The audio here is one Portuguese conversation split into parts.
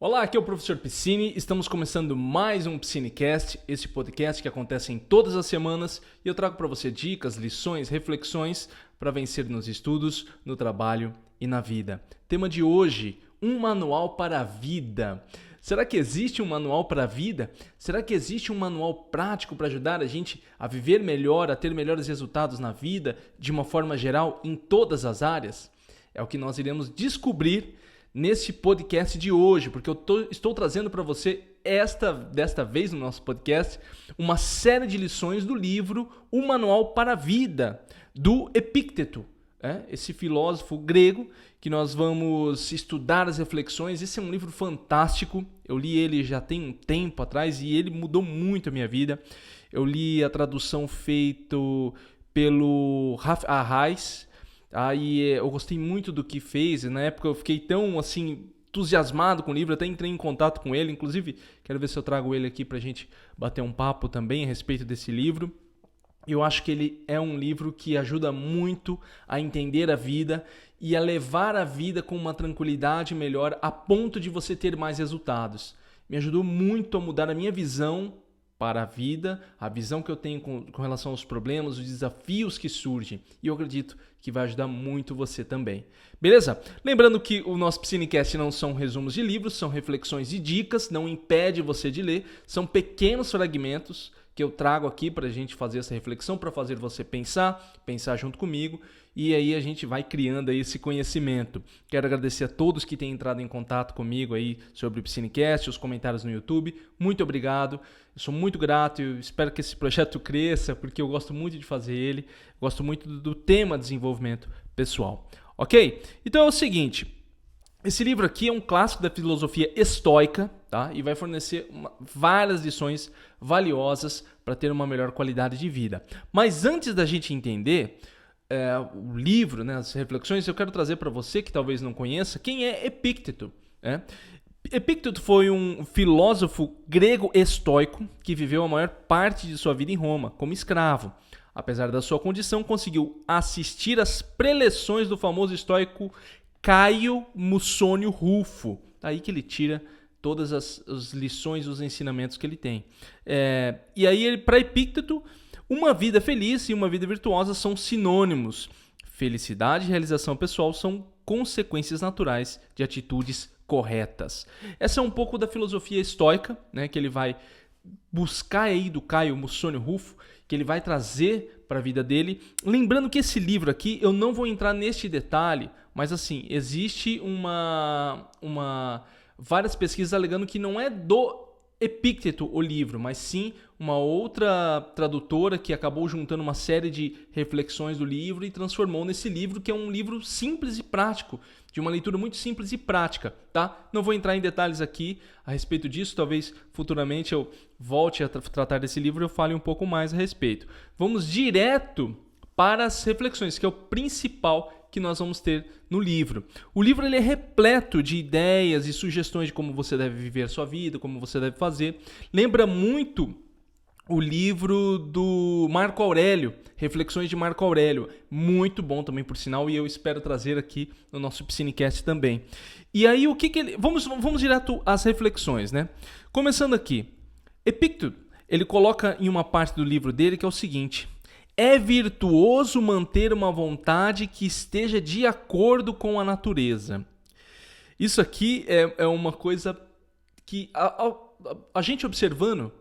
Olá, aqui é o professor Piscine, estamos começando mais um Piscinecast, esse podcast que acontece em todas as semanas e eu trago para você dicas, lições, reflexões para vencer nos estudos, no trabalho e na vida. Tema de hoje, um manual para a vida. Será que existe um manual para a vida? Será que existe um manual prático para ajudar a gente a viver melhor, a ter melhores resultados na vida, de uma forma geral, em todas as áreas? É o que nós iremos descobrir nesse podcast de hoje, porque eu estou trazendo para você desta vez no nosso podcast uma série de lições do livro O Manual para a Vida, do Epícteto, esse filósofo grego que nós vamos estudar as reflexões. Esse é um livro fantástico, eu li ele já tem um tempo atrás e ele mudou muito a minha vida. Eu li a tradução feita pelo Raf Arraiz. Aí eu gostei muito do que fez, na época eu fiquei tão assim entusiasmado com o livro, até entrei em contato com ele, inclusive quero ver se eu trago ele aqui pra gente bater um papo também a respeito desse livro. Eu acho que ele é um livro que ajuda muito a entender a vida e a levar a vida com uma tranquilidade melhor a ponto de você ter mais resultados. Me ajudou muito a mudar a minha visão para a vida, a visão que eu tenho com relação aos problemas, os desafios que surgem. E eu acredito que vai ajudar muito você também. Beleza? Lembrando que o nosso Piscinecast não são resumos de livros, são reflexões e dicas, não impede você de ler, são pequenos fragmentos que eu trago aqui para a gente fazer essa reflexão, para fazer você pensar junto comigo, e aí a gente vai criando aí esse conhecimento. Quero agradecer a todos que têm entrado em contato comigo aí sobre o Piscinecast, os comentários no YouTube. Muito obrigado, eu sou muito grato e espero que esse projeto cresça, porque eu gosto muito de fazer ele, gosto muito do tema desenvolvimento pessoal. Ok? Então é o seguinte, esse livro aqui é um clássico da filosofia estoica, tá? E vai fornecer várias lições valiosas para ter uma melhor qualidade de vida. Mas antes da gente entender o livro, as reflexões, eu quero trazer para você que talvez não conheça quem é Epícteto. Epícteto foi um filósofo grego estoico que viveu a maior parte de sua vida em Roma como escravo. Apesar da sua condição, conseguiu assistir às preleções do famoso estoico Caio Musônio Rufo. Daí que ele tira todas as lições, os ensinamentos que ele tem. E aí, para Epícteto, uma vida feliz e uma vida virtuosa são sinônimos. Felicidade e realização pessoal são consequências naturais de atitudes corretas. Essa é um pouco da filosofia estoica, que ele vai buscar aí do Caio Musônio Rufo, que ele vai trazer para a vida dele. Lembrando que esse livro aqui, eu não vou entrar neste detalhe, mas assim, existe várias pesquisas alegando que não é do Epícteto o livro, mas sim uma outra tradutora que acabou juntando uma série de reflexões do livro e transformou nesse livro, que é um livro simples e prático, de uma leitura muito simples e prática, tá? Não vou entrar em detalhes aqui a respeito disso, talvez futuramente eu volte a tratar desse livro e eu fale um pouco mais a respeito. Vamos direto para as reflexões, que é o principal que nós vamos ter no livro. O livro ele é repleto de ideias e sugestões de como você deve viver a sua vida, como você deve fazer. Lembra muito o livro do Marco Aurélio, Reflexões de Marco Aurélio. Muito bom também, por sinal, e eu espero trazer aqui no nosso Piscinecast também. E aí, o que ele... Vamos direto às reflexões, Começando aqui. Epícteto, ele coloca em uma parte do livro dele que é o seguinte: é virtuoso manter uma vontade que esteja de acordo com a natureza. Isso aqui é uma coisa que a gente observando,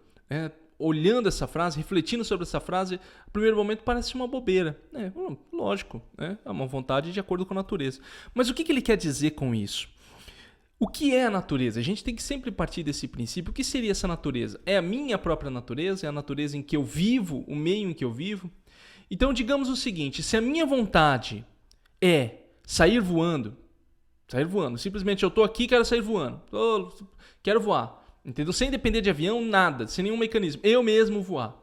olhando essa frase, refletindo sobre essa frase, no primeiro momento parece uma bobeira. Lógico, é uma vontade de acordo com a natureza. Mas o que ele quer dizer com isso? O que é a natureza? A gente tem que sempre partir desse princípio. O que seria essa natureza? É a minha própria natureza? É a natureza em que eu vivo? O meio em que eu vivo? Então, digamos o seguinte, se a minha vontade é sair voando, simplesmente eu estou aqui e quero sair voando, quero voar, entendeu? Sem depender de avião, nada, sem nenhum mecanismo, eu mesmo voar.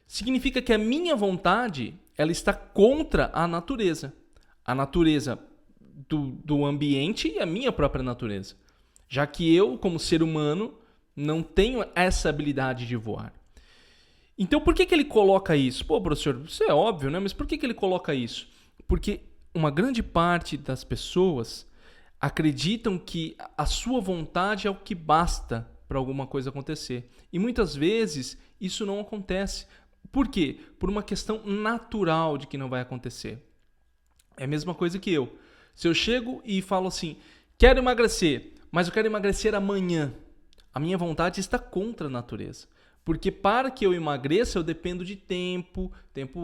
Significa que a minha vontade, ela está contra a natureza do ambiente e a minha própria natureza, já que eu, como ser humano, não tenho essa habilidade de voar. Então, por que ele coloca isso? Pô, professor, isso é óbvio, Mas por que ele coloca isso? Porque uma grande parte das pessoas acreditam que a sua vontade é o que basta para alguma coisa acontecer. E muitas vezes isso não acontece. Por quê? Por uma questão natural de que não vai acontecer. É a mesma coisa que eu. Se eu chego e falo assim, quero emagrecer, mas eu quero emagrecer amanhã, a minha vontade está contra a natureza. Porque para que eu emagreça, eu dependo de tempo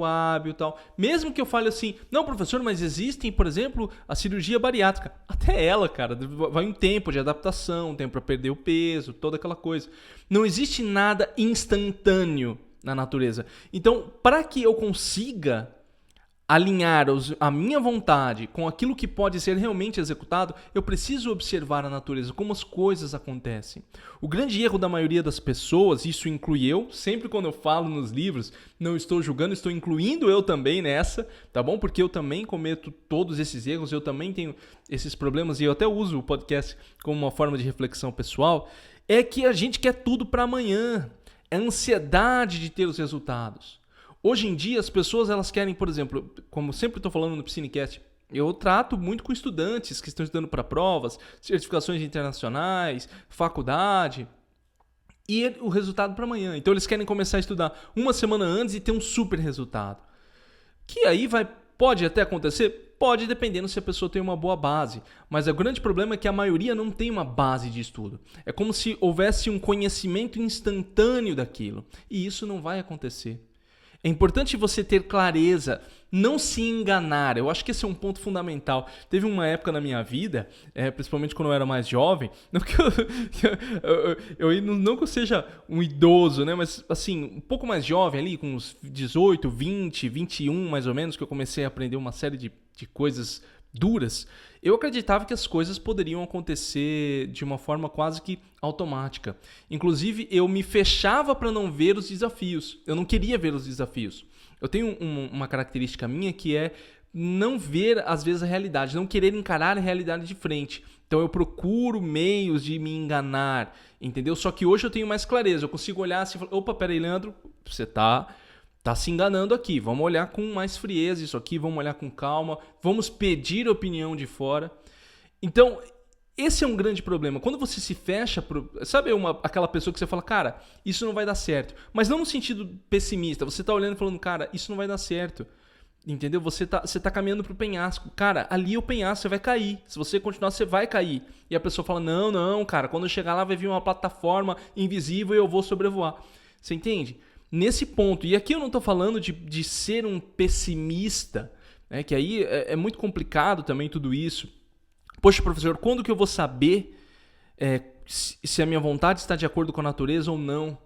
hábil e tal. Mesmo que eu fale assim, não, professor, mas existem, por exemplo, a cirurgia bariátrica. Até ela, cara, vai um tempo de adaptação, um tempo para perder o peso, toda aquela coisa. Não existe nada instantâneo na natureza. Então, para que eu consiga alinhar a minha vontade com aquilo que pode ser realmente executado, eu preciso observar a natureza, como as coisas acontecem. O grande erro da maioria das pessoas, isso inclui eu, sempre quando eu falo nos livros, não estou julgando, estou incluindo eu também nessa, tá bom? Porque eu também cometo todos esses erros, eu também tenho esses problemas e eu até uso o podcast como uma forma de reflexão pessoal, é que a gente quer tudo para amanhã, é a ansiedade de ter os resultados. Hoje em dia, as pessoas elas querem, por exemplo, como sempre estou falando no Psinecast, eu trato muito com estudantes que estão estudando para provas, certificações internacionais, faculdade, e o resultado para amanhã. Então, eles querem começar a estudar uma semana antes e ter um super resultado. Que aí pode até acontecer? Pode, dependendo se a pessoa tem uma boa base. Mas o grande problema é que a maioria não tem uma base de estudo. É como se houvesse um conhecimento instantâneo daquilo. E isso não vai acontecer. É importante você ter clareza, não se enganar. Eu acho que esse é um ponto fundamental. Teve uma época na minha vida, principalmente quando eu era mais jovem, não que não que eu seja um idoso, né? Mas assim, um pouco mais jovem ali, com uns 18, 20, 21 mais ou menos, que eu comecei a aprender uma série de coisas duras, eu acreditava que as coisas poderiam acontecer de uma forma quase que automática. Inclusive, eu me fechava para não ver os desafios. Eu não queria ver os desafios. Eu tenho uma característica minha que é não ver, às vezes, a realidade, não querer encarar a realidade de frente. Então, eu procuro meios de me enganar, entendeu? Só que hoje eu tenho mais clareza. Eu consigo olhar assim e falar, opa, peraí, Leandro, você tá se enganando aqui, vamos olhar com mais frieza isso aqui, vamos olhar com calma, vamos pedir opinião de fora. Então, esse é um grande problema. Quando você se fecha, sabe aquela pessoa que você fala, cara, isso não vai dar certo. Mas não no sentido pessimista, você tá olhando e falando, cara, isso não vai dar certo. Entendeu? Você tá caminhando pro penhasco. Cara, ali é o penhasco, você vai cair. Se você continuar, você vai cair. E a pessoa fala, não, cara, quando eu chegar lá vai vir uma plataforma invisível e eu vou sobrevoar. Você entende? Nesse ponto, e aqui eu não estou falando de ser um pessimista, né, que aí é muito complicado também tudo isso. Poxa, professor, quando que eu vou saber se a minha vontade está de acordo com a natureza ou não?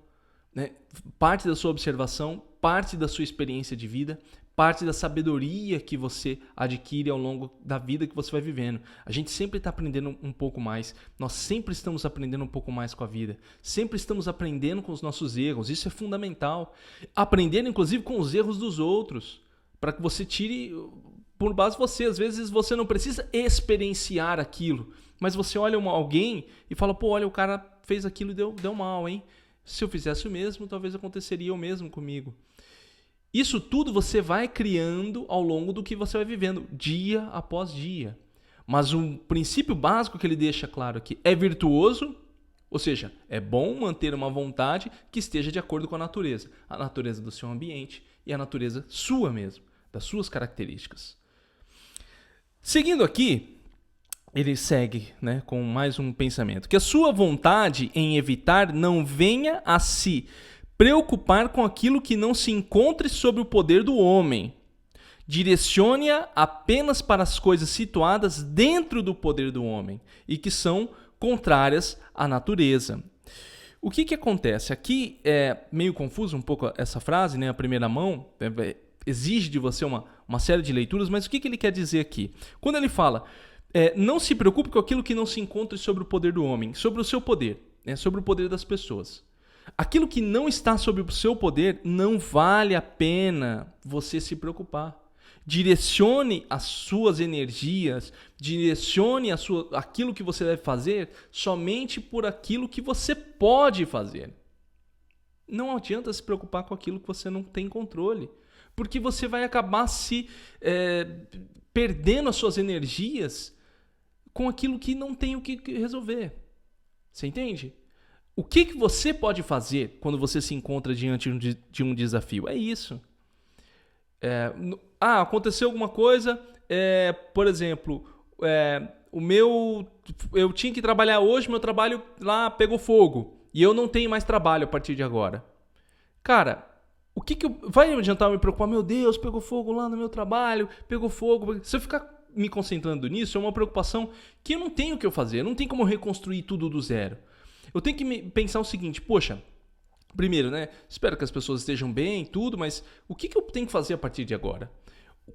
Né? Parte da sua observação, parte da sua experiência de vida, parte da sabedoria que você adquire ao longo da vida que você vai vivendo. A gente sempre está aprendendo um pouco mais. Nós sempre estamos aprendendo um pouco mais com a vida. Sempre estamos aprendendo com os nossos erros. Isso é fundamental. Aprendendo, inclusive, com os erros dos outros. Para que você tire por base você. Às vezes você não precisa experienciar aquilo. Mas você olha alguém e fala, pô, olha, o cara fez aquilo e deu mal, hein? Se eu fizesse o mesmo, talvez aconteceria o mesmo comigo. Isso tudo você vai criando ao longo do que você vai vivendo, dia após dia. Mas um princípio básico que ele deixa claro aqui é virtuoso, ou seja, é bom manter uma vontade que esteja de acordo com a natureza do seu ambiente e a natureza sua mesmo, das suas características. Seguindo aqui, ele segue, né, com mais um pensamento, que a sua vontade em evitar não venha a se preocupar com aquilo que não se encontre sob o poder do homem. Direcione-a apenas para as coisas situadas dentro do poder do homem e que são contrárias à natureza. O que acontece? Aqui é meio confuso um pouco essa frase, né? A primeira mão exige de você uma série de leituras, mas o que ele quer dizer aqui? Quando ele fala, não se preocupe com aquilo que não se encontre sobre o poder do homem, sobre o seu poder, né? Sobre o poder das pessoas. Aquilo que não está sob o seu poder, não vale a pena você se preocupar. Direcione as suas energias, direcione aquilo que você deve fazer somente por aquilo que você pode fazer. Não adianta se preocupar com aquilo que você não tem controle, porque você vai acabar se perdendo as suas energias com aquilo que não tem o que resolver. Você entende? O que você pode fazer quando você se encontra diante de um desafio? É isso. Aconteceu alguma coisa, por exemplo, eu tinha que trabalhar hoje, meu trabalho lá pegou fogo e eu não tenho mais trabalho a partir de agora. Cara, vai adiantar eu me preocupar? Meu Deus, pegou fogo lá no meu trabalho, pegou fogo. Se eu ficar me concentrando nisso, é uma preocupação que eu não tenho o que eu fazer, não tem como eu reconstruir tudo do zero. Eu tenho que pensar o seguinte, poxa, primeiro, né? Espero que as pessoas estejam bem, tudo, mas o que eu tenho que fazer a partir de agora?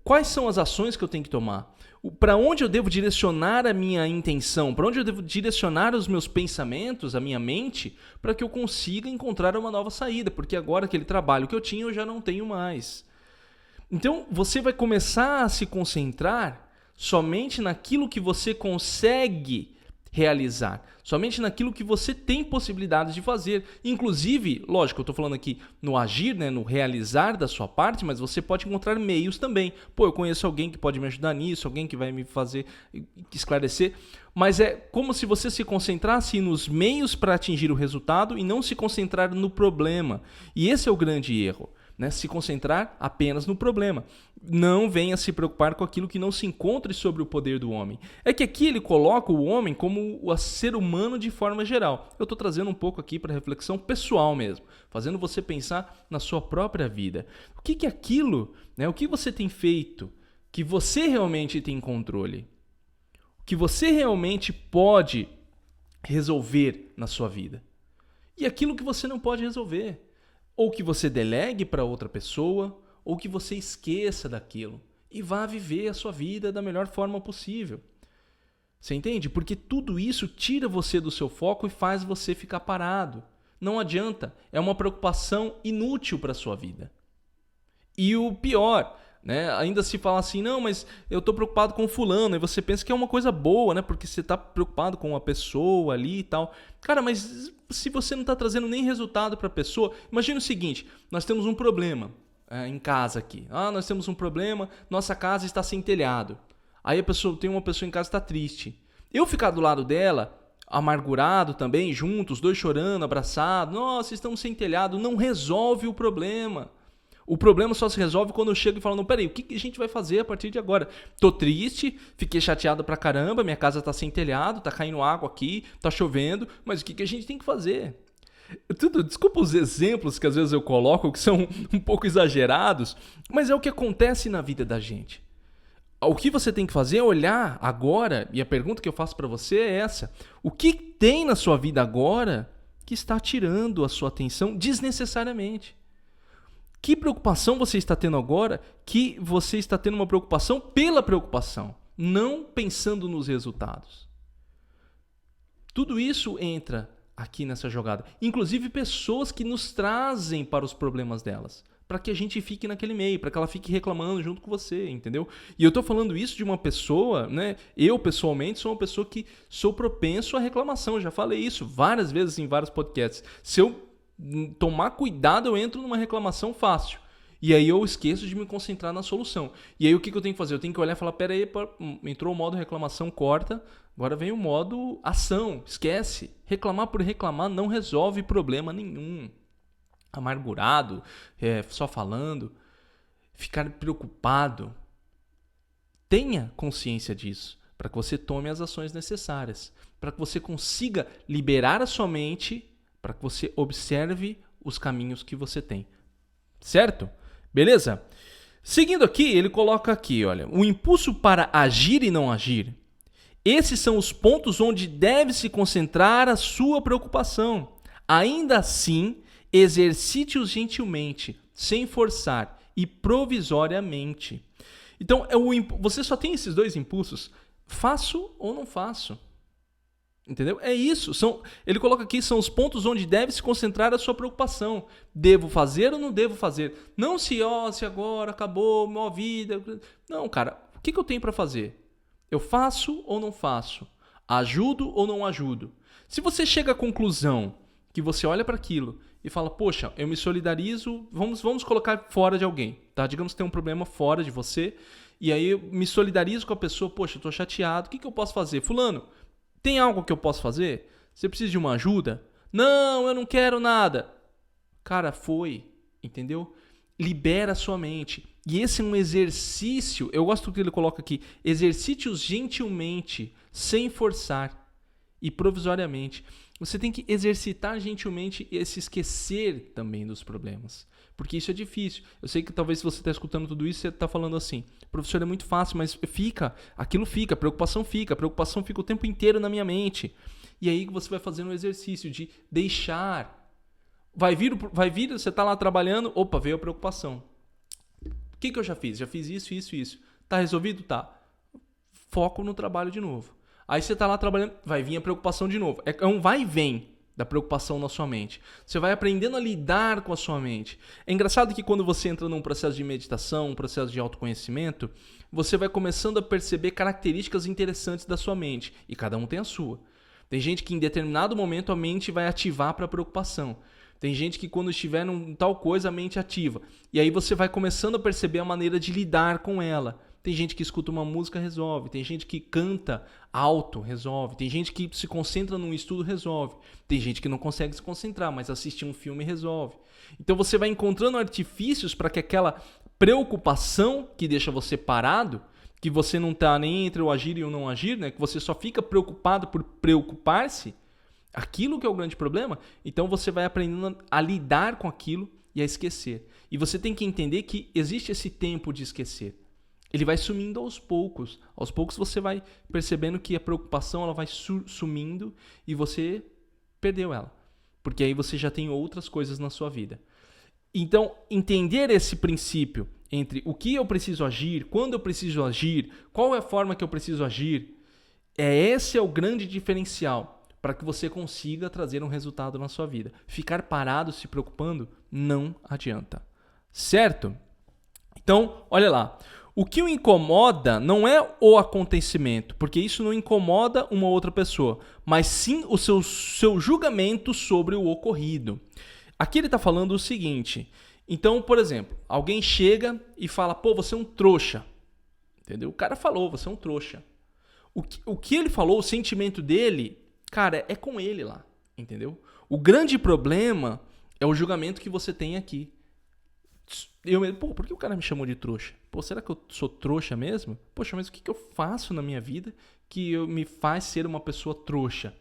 Quais são as ações que eu tenho que tomar? Para onde eu devo direcionar a minha intenção? Para onde eu devo direcionar os meus pensamentos, a minha mente, para que eu consiga encontrar uma nova saída? Porque agora aquele trabalho que eu tinha eu já não tenho mais. Então você vai começar a se concentrar somente naquilo que você consegue realizar, somente naquilo que você tem possibilidades de fazer. Inclusive, lógico, eu estou falando aqui no agir, né, no realizar da sua parte, mas você pode encontrar meios também. Pô, eu conheço alguém que pode me ajudar nisso, alguém que vai me fazer esclarecer. Mas é como se você se concentrasse nos meios para atingir o resultado e não se concentrar no problema. E esse é o grande erro. Né? Se concentrar apenas no problema. Não venha se preocupar com aquilo que não se encontre sobre o poder do homem. É que aqui ele coloca o homem como o ser humano de forma geral. Eu estou trazendo um pouco aqui para reflexão pessoal mesmo, fazendo você pensar na sua própria vida. O que é aquilo, né? O que você tem feito que você realmente tem controle? O que você realmente pode resolver na sua vida? E aquilo que você não pode resolver. Ou que você delegue para outra pessoa, ou que você esqueça daquilo e vá viver a sua vida da melhor forma possível. Você entende? Porque tudo isso tira você do seu foco e faz você ficar parado. Não adianta, é uma preocupação inútil para a sua vida. E o pior, né? Ainda se fala assim, não, mas eu estou preocupado com fulano, e você pensa que é uma coisa boa, né? Porque você está preocupado com uma pessoa ali e tal. Cara, mas se você não está trazendo nem resultado para a pessoa, imagina o seguinte, nós temos um problema em casa aqui. Nós temos um problema, nossa casa está sem telhado. Aí tem uma pessoa em casa que está triste. Eu ficar do lado dela, amargurado também, juntos, os dois chorando, abraçados, nossa, estamos sem telhado, não resolve o problema. O problema só se resolve quando eu chego e falo, não, peraí, o que a gente vai fazer a partir de agora? Tô triste, fiquei chateado pra caramba, minha casa tá sem telhado, tá caindo água aqui, tá chovendo, mas o que a gente tem que fazer? Desculpa os exemplos que às vezes eu coloco, que são um pouco exagerados, mas é o que acontece na vida da gente. O que você tem que fazer é olhar agora, e a pergunta que eu faço pra você é essa, o que tem na sua vida agora que está tirando a sua atenção desnecessariamente? Que preocupação você está tendo agora que você está tendo uma preocupação pela preocupação, não pensando nos resultados? Tudo isso entra aqui nessa jogada. Inclusive pessoas que nos trazem para os problemas delas, para que a gente fique naquele meio, para que ela fique reclamando junto com você, entendeu? E eu estou falando isso de uma pessoa, né? Eu pessoalmente sou uma pessoa que sou propenso à reclamação, já falei isso várias vezes em vários podcasts. Se eu tomar cuidado, eu entro numa reclamação fácil. E aí eu esqueço de me concentrar na solução. E aí o que eu tenho que fazer? Eu tenho que olhar e falar, pera aí, entrou o modo reclamação, corta, agora vem o modo ação, esquece. Reclamar por reclamar não resolve problema nenhum. Amargurado, só falando, ficar preocupado. Tenha consciência disso, para que você tome as ações necessárias, para que você consiga liberar a sua mente, para que você observe os caminhos que você tem. Certo? Beleza? Seguindo aqui, ele coloca aqui, olha, o impulso para agir e não agir. Esses são os pontos onde deve se concentrar a sua preocupação. Ainda assim, exercite-os gentilmente, sem forçar e provisoriamente. Então, você só tem esses dois impulsos. Faço ou não faço? Entendeu? É isso. Ele coloca aqui, são os pontos onde deve se concentrar a sua preocupação. Devo fazer ou não devo fazer? Não se agora acabou minha vida. Não, cara. O que eu tenho para fazer? Eu faço ou não faço? Ajudo ou não ajudo? Se você chega à conclusão que você olha para aquilo e fala, poxa, eu me solidarizo, vamos colocar fora de alguém, tá? Digamos que tem um problema fora de você, e aí eu me solidarizo com a pessoa, poxa, eu tô chateado, o que eu posso fazer? Fulano, tem algo que eu posso fazer? Você precisa de uma ajuda? Não, eu não quero nada. Cara, entendeu? Libera a sua mente. E esse é um exercício, eu gosto do que ele coloca aqui, exercite-os gentilmente, sem forçar e provisoriamente. Você tem que exercitar gentilmente e se esquecer também dos problemas. Porque isso é difícil. Eu sei que talvez se você está escutando tudo isso, você está falando assim, professor, é muito fácil, mas aquilo fica, a preocupação fica o tempo inteiro na minha mente. E aí você vai fazendo um exercício de deixar. Vai vir, você está lá trabalhando, opa, veio a preocupação. O que eu já fiz? Já fiz isso. Tá resolvido? Tá. Foco no trabalho de novo. Aí você está lá trabalhando, vai vir a preocupação de novo. É um vai e vem da preocupação na sua mente. Você vai aprendendo a lidar com a sua mente. É engraçado que quando você entra num processo de meditação, um processo de autoconhecimento, você vai começando a perceber características interessantes da sua mente. E cada um tem a sua. Tem gente que em determinado momento a mente vai ativar para a preocupação. Tem gente que quando estiver em tal coisa a mente ativa. E aí você vai começando a perceber a maneira de lidar com ela. Tem gente que escuta uma música, resolve. Tem gente que canta alto, resolve. Tem gente que se concentra num estudo, resolve. Tem gente que não consegue se concentrar, mas assistir um filme, resolve. Então você vai encontrando artifícios para que aquela preocupação que deixa você parado, que você não está nem entre o agir e o não agir, né? Que você só fica preocupado por preocupar-se, aquilo que é o grande problema, então você vai aprendendo a lidar com aquilo e a esquecer. E você tem que entender que existe esse tempo de esquecer. Ele vai sumindo aos poucos. Aos poucos você vai percebendo que a preocupação ela vai sumindo e você perdeu ela. Porque aí você já tem outras coisas na sua vida. Então, entender esse princípio entre o que eu preciso agir, quando eu preciso agir, qual é a forma que eu preciso agir, esse é o grande diferencial para que você consiga trazer um resultado na sua vida. Ficar parado se preocupando não adianta. Certo? Então, olha lá. O que o incomoda não é o acontecimento, porque isso não incomoda uma outra pessoa, mas sim o seu julgamento sobre o ocorrido. Aqui ele está falando o seguinte. Então, por exemplo, alguém chega e fala, pô, você é um trouxa. Entendeu? O cara falou, você é um trouxa. O que ele falou, o sentimento dele, cara, é com ele lá. Entendeu? O grande problema é o julgamento que você tem aqui. Pô, por que o cara me chamou de trouxa? Pô, será que eu sou trouxa mesmo? Poxa, mas o que eu faço na minha vida que me faz ser uma pessoa trouxa?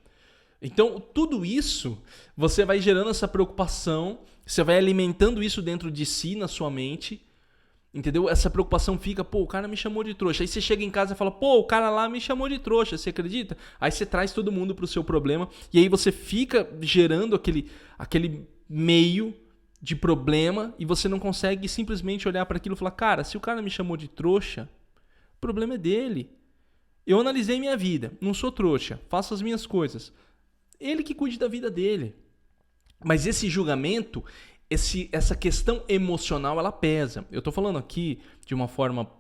Então, tudo isso, você vai gerando essa preocupação, você vai alimentando isso dentro de si, na sua mente, entendeu? Essa preocupação fica, pô, o cara me chamou de trouxa. Aí você chega em casa e fala, pô, o cara lá me chamou de trouxa, você acredita? Aí você traz todo mundo pro seu problema e aí você fica gerando aquele meio de problema e você não consegue simplesmente olhar para aquilo e falar, cara, se o cara me chamou de trouxa, o problema é dele. Eu analisei minha vida, não sou trouxa, faço as minhas coisas. Ele que cuide da vida dele. Mas esse julgamento, essa questão emocional, ela pesa. Eu estou falando aqui de uma forma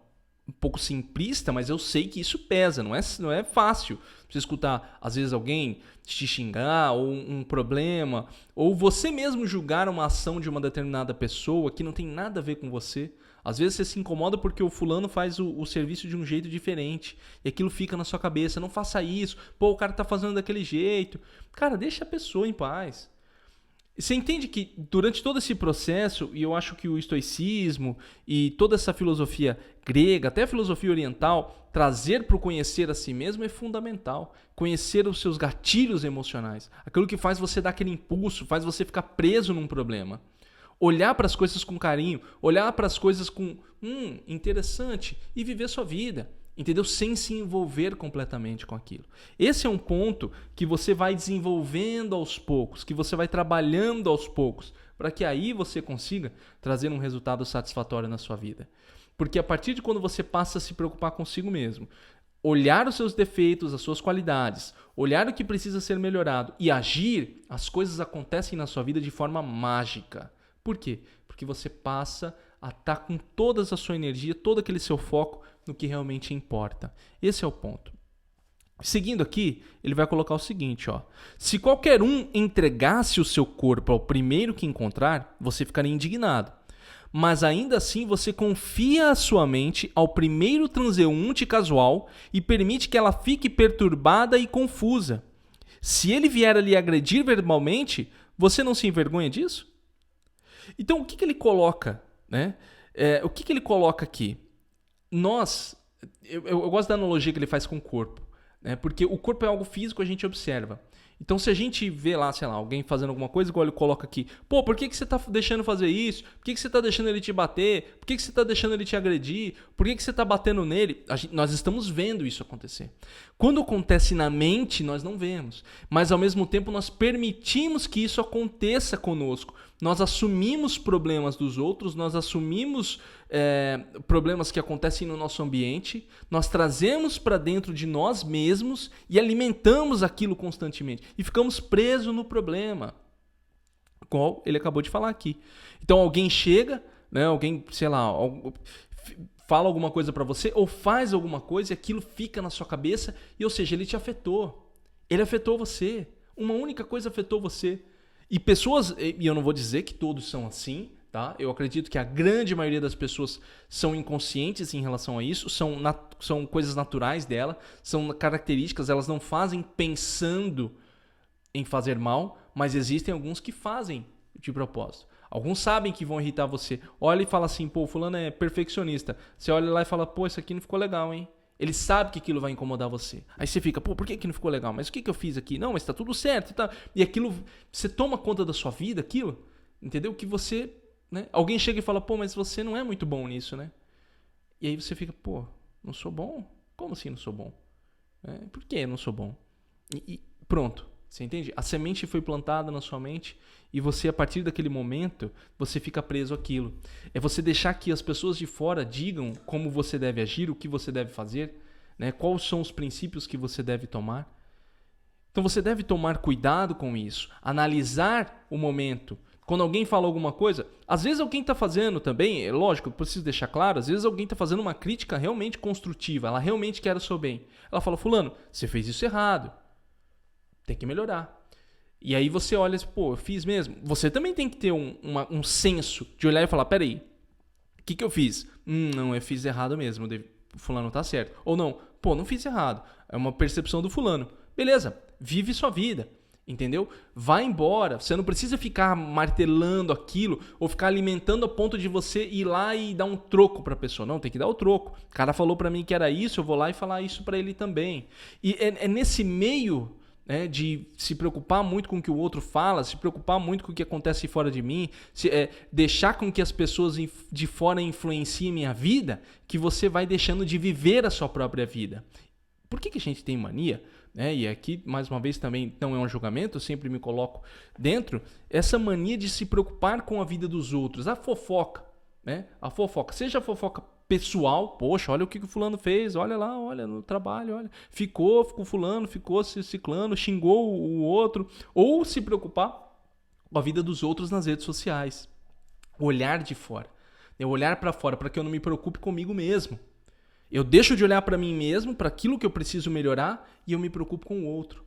um pouco simplista, mas eu sei que isso pesa, não é fácil. Você escutar, às vezes, alguém te xingar, ou um problema, ou você mesmo julgar uma ação de uma determinada pessoa que não tem nada a ver com você. Às vezes você se incomoda porque o fulano faz o serviço de um jeito diferente e aquilo fica na sua cabeça. Não faça isso. Pô, o cara tá fazendo daquele jeito. Cara, deixa a pessoa em paz. Você entende que durante todo esse processo, e eu acho que o estoicismo e toda essa filosofia grega, até a filosofia oriental, trazer para o conhecer a si mesmo é fundamental. Conhecer os seus gatilhos emocionais. Aquilo que faz você dar aquele impulso, faz você ficar preso num problema. Olhar para as coisas com carinho, olhar para as coisas com interessante e viver sua vida, entendeu? Sem se envolver completamente com aquilo. Esse é um ponto que você vai desenvolvendo aos poucos, que você vai trabalhando aos poucos, para que aí você consiga trazer um resultado satisfatório na sua vida. Porque a partir de quando você passa a se preocupar consigo mesmo, olhar os seus defeitos, as suas qualidades, olhar o que precisa ser melhorado e agir, as coisas acontecem na sua vida de forma mágica. Por quê? Porque você passa a estar com toda a sua energia, todo aquele seu foco no que realmente importa. Esse é o ponto. Seguindo aqui, ele vai colocar o seguinte, ó. Se qualquer um entregasse o seu corpo ao primeiro que encontrar, você ficaria indignado. Mas ainda assim você confia a sua mente ao primeiro transeunte casual e permite que ela fique perturbada e confusa. Se ele vier a lhe agredir verbalmente, você não se envergonha disso? Então, o que ele coloca, né? O que ele coloca aqui? Eu gosto da analogia que ele faz com o corpo, né? Porque o corpo é algo físico, a gente observa. Então, se a gente vê lá, sei lá, alguém fazendo alguma coisa, igual ele coloca aqui, pô, por que você tá deixando fazer isso? Por que você tá deixando ele te bater? Por que você tá deixando ele te agredir? Por que você tá batendo nele? Nós estamos vendo isso acontecer. Quando acontece na mente, nós não vemos. Mas, ao mesmo tempo, nós permitimos que isso aconteça conosco. Nós assumimos problemas dos outros, nós assumimos problemas que acontecem no nosso ambiente, nós trazemos para dentro de nós mesmos e alimentamos aquilo constantemente. E ficamos presos no problema, qual ele acabou de falar aqui. Então alguém chega, né, alguém, sei lá, fala alguma coisa para você ou faz alguma coisa e aquilo fica na sua cabeça, e ou seja, ele te afetou. Ele afetou você. Uma única coisa afetou você. E pessoas, e eu não vou dizer que todos são assim, tá? Eu acredito que a grande maioria das pessoas são inconscientes em relação a isso, são coisas naturais dela, são características, elas não fazem pensando em fazer mal, mas existem alguns que fazem de propósito. Alguns sabem que vão irritar você. Olha e fala assim, pô, fulano é perfeccionista. Você olha lá e fala, pô, isso aqui não ficou legal, hein? Ele sabe que aquilo vai incomodar você. Aí você fica, pô, por que não ficou legal? Mas o que eu fiz aqui? Não, mas tá tudo certo. Tá. E aquilo, você toma conta da sua vida, aquilo, entendeu? Que você, né? Alguém chega e fala, pô, mas você não é muito bom nisso, né? E aí você fica, pô, não sou bom? Como assim não sou bom? Por que eu não sou bom? E pronto, você entende? A semente foi plantada na sua mente e você, a partir daquele momento, você fica preso àquilo. É você deixar que as pessoas de fora digam como você deve agir, o que você deve fazer, né? Quais são os princípios que você deve tomar. Então você deve tomar cuidado com isso, analisar o momento. Quando alguém fala alguma coisa, às vezes alguém está fazendo também, é lógico, eu preciso deixar claro, às vezes alguém está fazendo uma crítica realmente construtiva, ela realmente quer o seu bem. Ela fala, fulano, você fez isso errado, tem que melhorar. E aí você olha assim, pô, eu fiz mesmo. Você também tem que ter um senso de olhar e falar, peraí, o que eu fiz? Não, eu fiz errado mesmo, o fulano tá certo. Ou não, pô, não fiz errado, é uma percepção do fulano. Beleza, vive sua vida, entendeu? Vai embora, você não precisa ficar martelando aquilo ou ficar alimentando a ponto de você ir lá e dar um troco pra pessoa. Não, tem que dar o troco. O cara falou pra mim que era isso, eu vou lá e falar isso pra ele também. E é nesse meio... de se preocupar muito com o que o outro fala, se preocupar muito com o que acontece fora de mim, deixar com que as pessoas de fora influenciem minha vida, que você vai deixando de viver a sua própria vida. Por que a gente tem mania? E aqui, mais uma vez, também não é um julgamento, eu sempre me coloco dentro, essa mania de se preocupar com a vida dos outros, a fofoca. A fofoca, seja a fofoca pessoal, poxa, olha o que o fulano fez, olha lá, olha no trabalho, olha, ficou com fulano, ficou se ciclano, xingou o outro, ou se preocupar com a vida dos outros nas redes sociais, olhar de fora, olhar para fora, para que eu não me preocupe comigo mesmo. Eu deixo de olhar para mim mesmo, para aquilo que eu preciso melhorar, e eu me preocupo com o outro.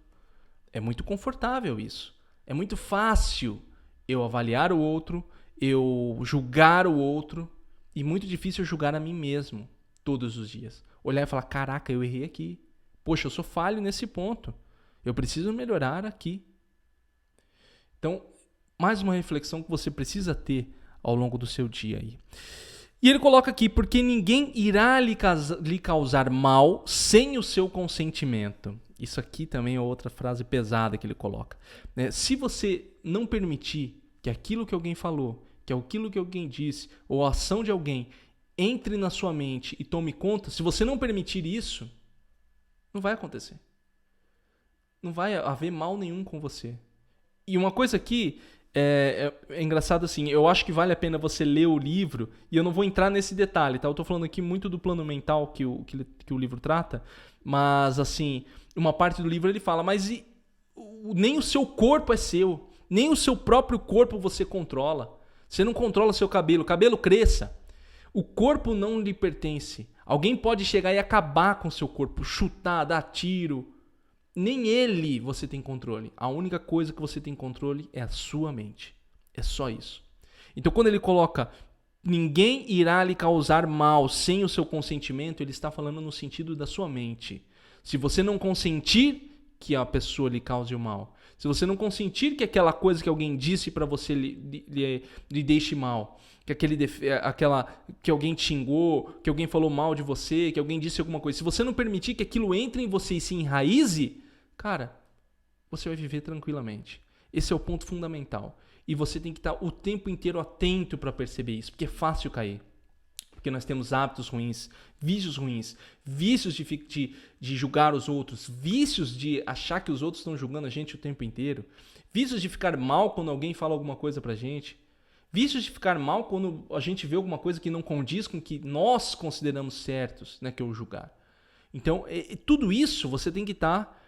É muito confortável isso, é muito fácil eu avaliar o outro, eu julgar o outro, e muito difícil eu julgar a mim mesmo todos os dias. Olhar e falar, caraca, eu errei aqui. Poxa, eu sou falho nesse ponto. Eu preciso melhorar aqui. Então, mais uma reflexão que você precisa ter ao longo do seu dia aí. E ele coloca aqui, porque ninguém irá lhe causar mal sem o seu consentimento. Isso aqui também é outra frase pesada que ele coloca. Se você não permitir que aquilo que alguém falou, que aquilo que alguém disse, ou a ação de alguém, entre na sua mente e tome conta, se você não permitir isso, não vai acontecer. Não vai haver mal nenhum com você. E uma coisa aqui, é engraçado assim, eu acho que vale a pena você ler o livro, e eu não vou entrar nesse detalhe, tá? Eu tô falando aqui muito do plano mental que o livro trata, mas assim, uma parte do livro ele fala, mas nem o seu corpo é seu, nem o seu próprio corpo você controla. Você não controla seu cabelo. O cabelo cresça. O corpo não lhe pertence. Alguém pode chegar e acabar com o seu corpo, chutar, dar tiro, nem ele você tem controle. A única coisa que você tem controle é a sua mente. É só isso. Então, quando ele coloca ninguém irá lhe causar mal sem o seu consentimento, ele está falando no sentido da sua mente. Se você não consentir que a pessoa lhe cause o mal, se você não consentir que aquela coisa que alguém disse para você lhe deixe mal, que alguém te xingou, que alguém falou mal de você, que alguém disse alguma coisa, se você não permitir que aquilo entre em você e se enraize, cara, você vai viver tranquilamente. Esse é o ponto fundamental. E você tem que estar o tempo inteiro atento para perceber isso, porque é fácil cair. Porque nós temos hábitos ruins, vícios de julgar os outros, vícios de achar que os outros estão julgando a gente o tempo inteiro, vícios de ficar mal quando alguém fala alguma coisa pra gente, vícios de ficar mal quando a gente vê alguma coisa que não condiz com o que nós consideramos certos, né, que é o julgar. Então, tudo isso você tem que estar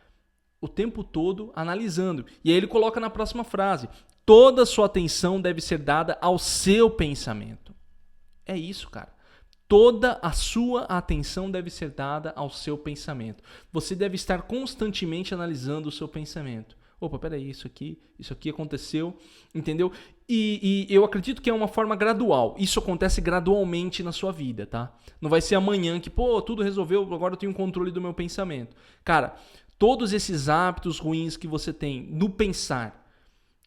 o tempo todo analisando. E aí ele coloca na próxima frase: toda a sua atenção deve ser dada ao seu pensamento. É isso, cara. Toda a sua atenção deve ser dada ao seu pensamento. Você deve estar constantemente analisando o seu pensamento. Opa, peraí, isso aqui aconteceu, entendeu? E eu acredito que é uma forma gradual. Isso acontece gradualmente na sua vida, tá? Não vai ser amanhã que, tudo resolveu, agora eu tenho controle do meu pensamento. Cara, todos esses hábitos ruins que você tem no pensar,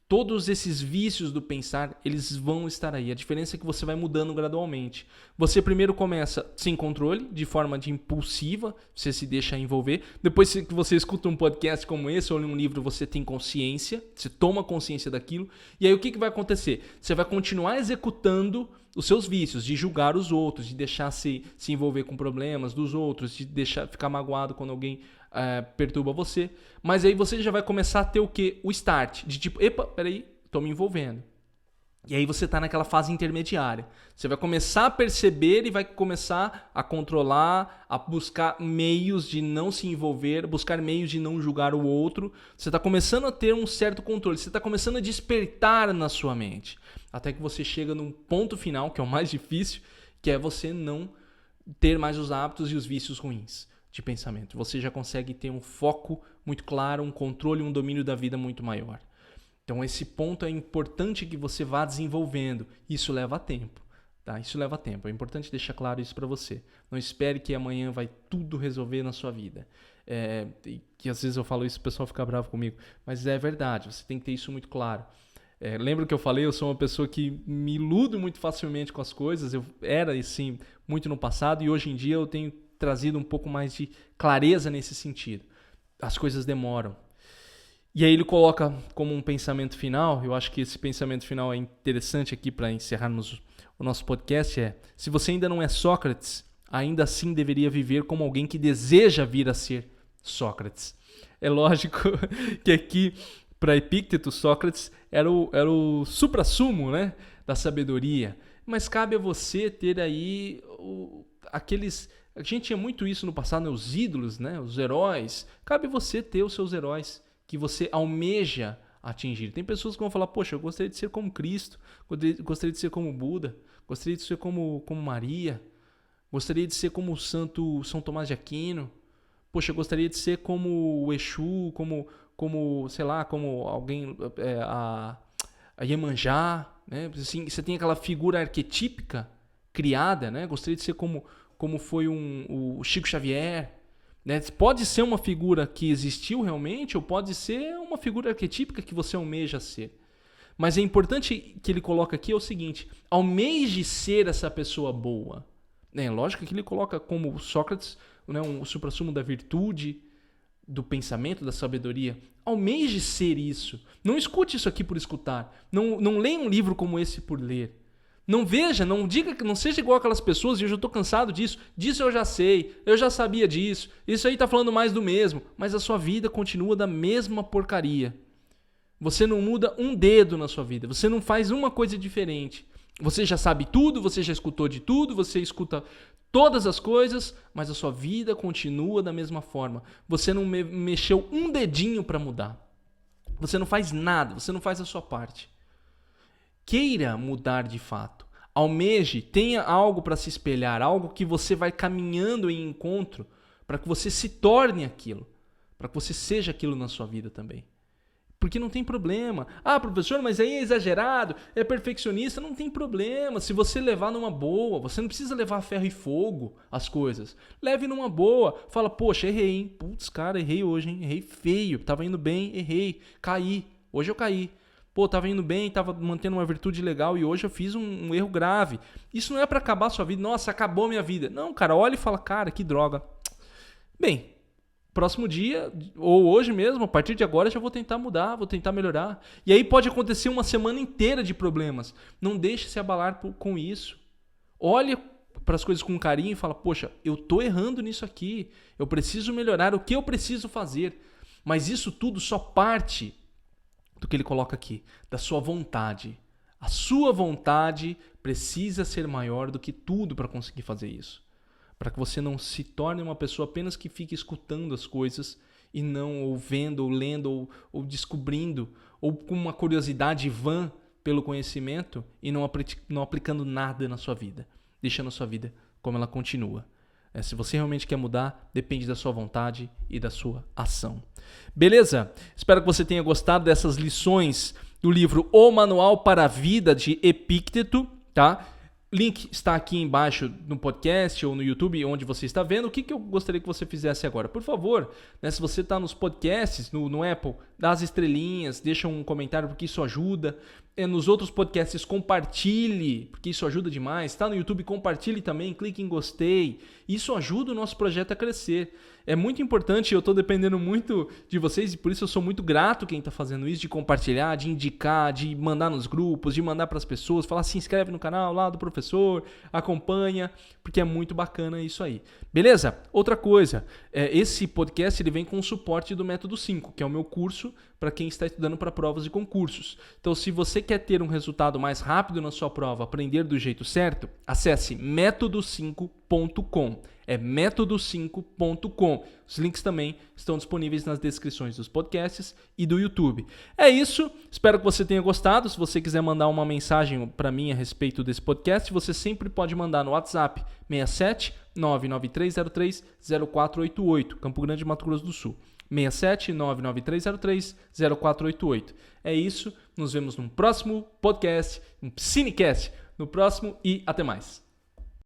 todos esses vícios do pensar, eles vão estar aí. A diferença é que você vai mudando gradualmente. Você primeiro começa sem controle, de forma impulsiva, você se deixa envolver. Depois que você escuta um podcast como esse, ou lê um livro, você tem consciência, você toma consciência daquilo. E aí o que vai acontecer? Você vai continuar executando os seus vícios, de julgar os outros, de deixar se envolver com problemas dos outros, de deixar ficar magoado quando alguém perturba você. Mas aí você já vai começar a ter o quê? O start, de tipo, epa, peraí, tô me envolvendo. E aí você tá naquela fase intermediária. Você vai começar a perceber e vai começar a controlar, a buscar meios de não se envolver, buscar meios de não julgar o outro. Você tá começando a ter um certo controle, você tá começando a despertar na sua mente. Até que você chega num ponto final, que é o mais difícil, que é você não ter mais os hábitos e os vícios ruins de pensamento. Você já consegue ter um foco muito claro, um controle, um domínio da vida muito maior. Então esse ponto é importante que você vá desenvolvendo. Isso leva tempo, tá? Isso leva tempo. É importante deixar claro isso para você. Não espere que amanhã vai tudo resolver na sua vida. Que às vezes eu falo isso e o pessoal fica bravo comigo. Mas é verdade, você tem que ter isso muito claro. Lembra que eu falei, eu sou uma pessoa que me iludo muito facilmente com as coisas. Eu era assim muito no passado e hoje em dia eu tenho trazido um pouco mais de clareza nesse sentido. As coisas demoram. E aí ele coloca como um pensamento final, eu acho que esse pensamento final é interessante aqui para encerrarmos o nosso podcast, se você ainda não é Sócrates, ainda assim deveria viver como alguém que deseja vir a ser Sócrates. É lógico que aqui, para Epícteto, Sócrates era o suprassumo, né, da sabedoria. Mas cabe a você ter aí aqueles... A gente tinha muito isso no passado, né? Os ídolos, né? Os heróis. Cabe você ter os seus heróis que você almeja atingir. Tem pessoas que vão falar, poxa, eu gostaria de ser como Cristo, gostaria de ser como Buda, gostaria de ser como Maria, gostaria de ser como o São Tomás de Aquino, poxa, eu gostaria de ser como o Exu, como sei lá, como alguém, a Iemanjá, né? Assim, você tem aquela figura arquetípica criada, né? Gostaria de ser como foi o Chico Xavier, né? Pode ser uma figura que existiu realmente ou pode ser uma figura arquetípica que você almeja ser. Mas é importante que ele coloca aqui o seguinte: almeje ser essa pessoa boa. Lógico que ele coloca como Sócrates, né, o suprassumo da virtude, do pensamento, da sabedoria. Almeje ser isso. Não escute isso aqui por escutar. Não leia um livro como esse por ler. Não veja, não diga que não seja igual aquelas pessoas, e eu já estou cansado disso. Disso eu já sei, eu já sabia disso. Isso aí está falando mais do mesmo. Mas a sua vida continua da mesma porcaria. Você não muda um dedo na sua vida. Você não faz uma coisa diferente. Você já sabe tudo, você já escutou de tudo, você escuta todas as coisas, mas a sua vida continua da mesma forma. Você não mexeu um dedinho para mudar. Você não faz nada, você não faz a sua parte. Queira mudar de fato. Almeje, tenha algo para se espelhar, algo que você vai caminhando em encontro para que você se torne aquilo. para que você seja aquilo na sua vida também. Porque não tem problema. Ah, professor, mas aí é exagerado, é perfeccionista. Não tem problema. Se você levar numa boa, você não precisa levar a ferro e fogo as coisas. Leve numa boa. Fala, poxa, errei, hein? Putz, cara, errei hoje, hein? Errei feio. Tava indo bem, errei. Caí. Hoje eu caí. Pô, tava indo bem, tava mantendo uma virtude legal e hoje eu fiz um erro grave. Isso não é pra acabar a sua vida. Nossa, acabou a minha vida. Não, cara, olha e fala, cara, que droga. Bem, próximo dia, ou hoje mesmo, a partir de agora, já vou tentar mudar, vou tentar melhorar. E aí pode acontecer uma semana inteira de problemas. Não deixe se abalar com isso. Olhe para as coisas com carinho e fala, poxa, eu tô errando nisso aqui. Eu preciso melhorar. O que eu preciso fazer? Mas isso tudo só parte do que ele coloca aqui, da sua vontade. A sua vontade precisa ser maior do que tudo para conseguir fazer isso. Para que você não se torne uma pessoa apenas que fique escutando as coisas e não ou vendo, ou lendo, ou descobrindo, ou com uma curiosidade vã pelo conhecimento e não aplicando nada na sua vida, deixando a sua vida como ela continua. Se você realmente quer mudar, depende da sua vontade e da sua ação. Beleza? Espero que você tenha gostado dessas lições do livro O Manual para a Vida, de Epícteto, tá? Link está aqui embaixo no podcast ou no YouTube, onde você está vendo. O que eu gostaria que você fizesse agora? Por favor, né, se você está nos podcasts, no Apple, dá as estrelinhas, deixa um comentário, porque isso ajuda. Nos outros podcasts, compartilhe, porque isso ajuda demais. Está no YouTube, compartilhe também, clique em gostei. Isso ajuda o nosso projeto a crescer. É muito importante, eu estou dependendo muito de vocês e por isso eu sou muito grato quem está fazendo isso, de compartilhar, de indicar, de mandar nos grupos, de mandar para as pessoas, falar, se inscreve no canal lá do professor, acompanha, porque é muito bacana isso aí. Beleza? Outra coisa, esse podcast ele vem com o suporte do Método 5, que é o meu curso para quem está estudando para provas e concursos. Então, se você quer ter um resultado mais rápido na sua prova, aprender do jeito certo, acesse método5.com. É método5.com. Os links também estão disponíveis nas descrições dos podcasts e do YouTube. É isso. Espero que você tenha gostado. Se você quiser mandar uma mensagem para mim a respeito desse podcast, você sempre pode mandar no WhatsApp 67 99303 0488, Campo Grande, Mato Grosso do Sul. 67 99303 0488. É isso. Nos vemos no próximo podcast, um Psinecast. No próximo e até mais.